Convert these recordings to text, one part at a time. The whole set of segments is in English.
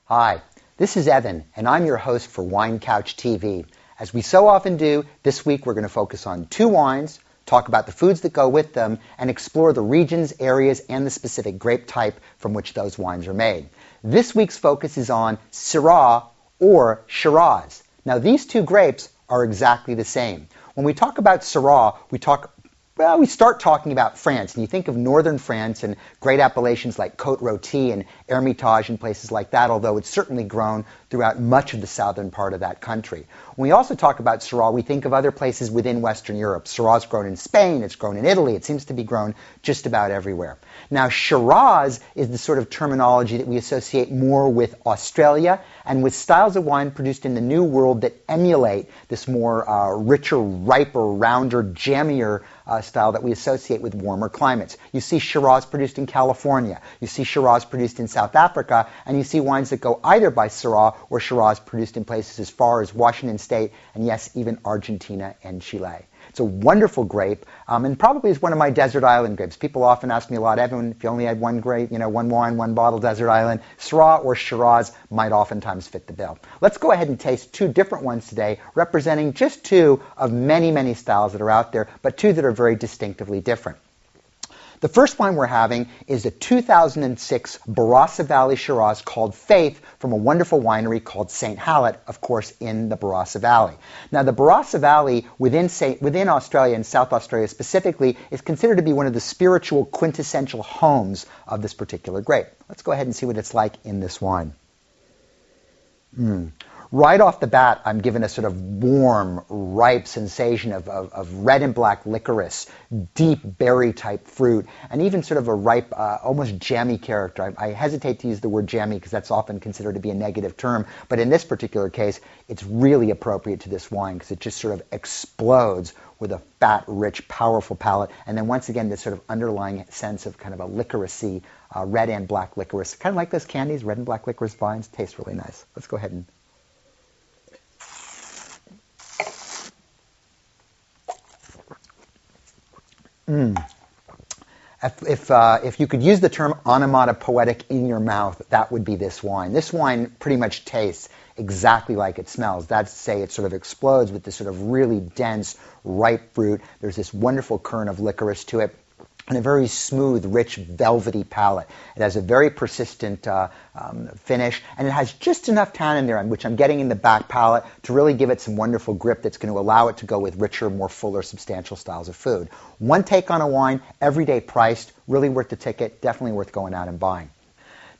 Hi, this is Evan, and I'm your host for Wine Couch TV. As we so often do, this week we're going to focus on two wines, talk about the foods that go with them, and explore the regions, areas, and the specific grape type from which those wines are made. This week's focus is on Syrah or Shiraz. Now, these two grapes are exactly the same. When we talk about Syrah, we start talking about France, and you think of northern France and great appellations like Côte Rôtie and Hermitage and places like that, although it's certainly grown throughout much of the southern part of that country. When we also talk about Syrah, we think of other places within Western Europe. Syrah is grown in Spain, it's grown in Italy, it seems to be grown just about everywhere. Now, Shiraz is the sort of terminology that we associate more with Australia and with styles of wine produced in the New World that emulate this more richer, riper, rounder, jammier style that we associate with warmer climates. You see Shiraz produced in California, you see Shiraz produced in South Africa, and you see wines that go either by Syrah or Shiraz produced in places as far as Washington State and, yes, even Argentina and Chile. It's a wonderful grape, and probably is one of my desert island grapes. People often ask me a lot, Evan, if you only had one grape, one wine, one bottle, desert island, Syrah or Shiraz might oftentimes fit the bill. Let's go ahead and taste two different ones today, representing just two of many, many styles that are out there, but two that are very distinctively different. The first wine we're having is a 2006 Barossa Valley Shiraz called Faith from a wonderful winery called St.Hallet, of course, in the Barossa Valley. Now, the Barossa Valley within Australia and South Australia specifically is considered to be one of the spiritual quintessential homes of this particular grape. Let's go ahead and see what it's like in this wine. Right off the bat, I'm given a sort of warm, ripe sensation of red and black licorice, deep berry-type fruit, and even sort of a ripe, almost jammy character. I hesitate to use the word jammy because that's often considered to be a negative term, but in this particular case, it's really appropriate to this wine because it just sort of explodes with a fat, rich, powerful palate, and then once again, this sort of underlying sense of kind of a licoricey, red and black licorice. Kind of like those candies, red and black licorice vines. Tastes really nice. Let's go ahead and If you could use the term onomatopoetic in your mouth, that would be this wine. This wine pretty much tastes exactly like it smells. That's to say it sort of explodes with this sort of really dense, ripe fruit. There's this wonderful kern of licorice to it, and a very smooth, rich, velvety palate. It has a very persistent finish, and it has just enough tannin in there, which I'm getting in the back palate, to really give it some wonderful grip that's going to allow it to go with richer, more fuller, substantial styles of food. One take on a wine, everyday priced, really worth the ticket, definitely worth going out and buying.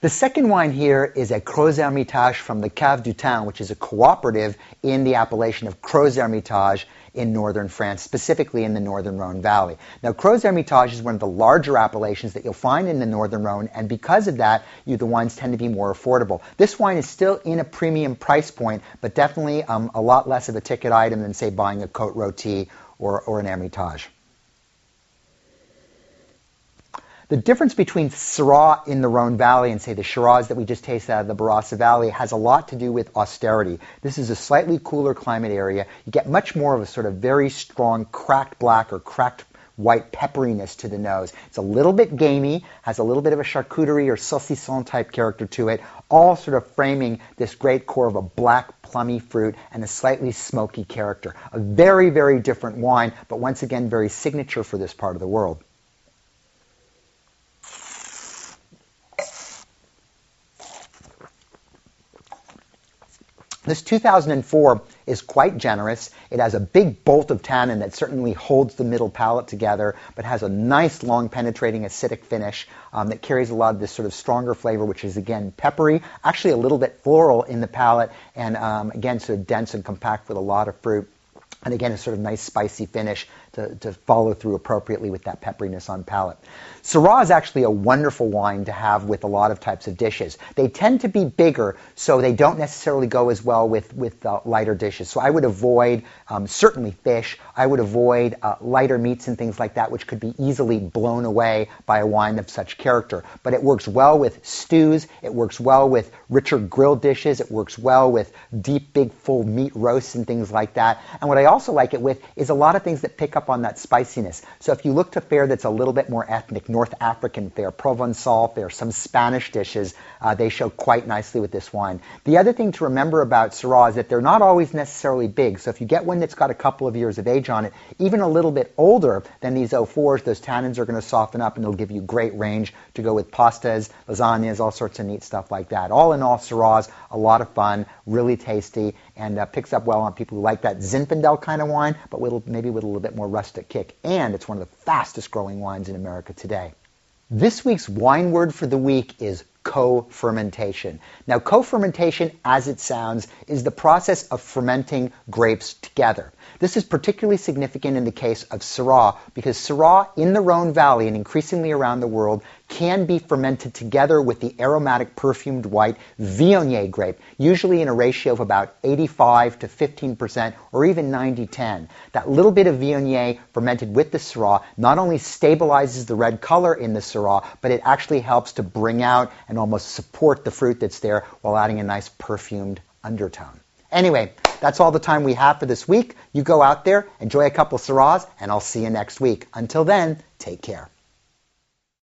The second wine here is a Crozes Hermitage from the Cave du Tain, which is a cooperative in the appellation of Crozes Hermitage in northern France, specifically in the northern Rhone Valley. Now, Crozes Hermitage is one of the larger appellations that you'll find in the northern Rhone, and because of that, the wines tend to be more affordable. This wine is still in a premium price point, but definitely a lot less of a ticket item than, say, buying a Côte Rôtie or an Hermitage. The difference between Syrah in the Rhone Valley and, say, the Shiraz that we just tasted out of the Barossa Valley has a lot to do with austerity. This is a slightly cooler climate area. You get much more of a sort of very strong cracked black or cracked white pepperiness to the nose. It's a little bit gamey, has a little bit of a charcuterie or saucisson type character to it, all sort of framing this great core of a black plummy fruit and a slightly smoky character. A very, very different wine, but once again, very signature for this part of the world. This 2004 is quite generous. It has a big bolt of tannin that certainly holds the middle palate together, but has a nice, long, penetrating, acidic finish that carries a lot of this sort of stronger flavor, which is, again, peppery, actually a little bit floral in the palate, and, again, sort of dense and compact with a lot of fruit. And again, a sort of nice spicy finish to follow through appropriately with that pepperiness on palate. Syrah is actually a wonderful wine to have with a lot of types of dishes. They tend to be bigger, so they don't necessarily go as well with lighter dishes. So I would avoid certainly fish. I would avoid lighter meats and things like that, which could be easily blown away by a wine of such character. But it works well with stews. It works well with richer grilled dishes. It works well with deep, big, full meat roasts and things like that. And what I also like it with is a lot of things that pick up up on that spiciness. So if you look to fare that's a little bit more ethnic, North African fare, Provençal fare, some Spanish dishes, they show quite nicely with this wine. The other thing to remember about Syrah is that they're not always necessarily big. So if you get one that's got a couple of years of age on it, even a little bit older than these 04s, those tannins are going to soften up and it'll give you great range to go with pastas, lasagnas, all sorts of neat stuff like that. All in all, Syrahs, a lot of fun, really tasty, and picks up well on people who like that Zinfandel kind of wine, but maybe with a little bit more rustic kick. And it's one of the fastest growing wines in America today. This week's wine word for the week is co-fermentation. Now, co-fermentation, as it sounds, is the process of fermenting grapes together. This is particularly significant in the case of Syrah because Syrah in the Rhone Valley and increasingly around the world can be fermented together with the aromatic perfumed white Viognier grape, usually in a ratio of about 85 to 15% or even 90-10. That little bit of Viognier fermented with the Syrah not only stabilizes the red color in the Syrah, but it actually helps to bring out and almost support the fruit that's there while adding a nice perfumed undertone. Anyway, that's all the time we have for this week. You go out there, enjoy a couple Syrahs, and I'll see you next week. Until then, take care.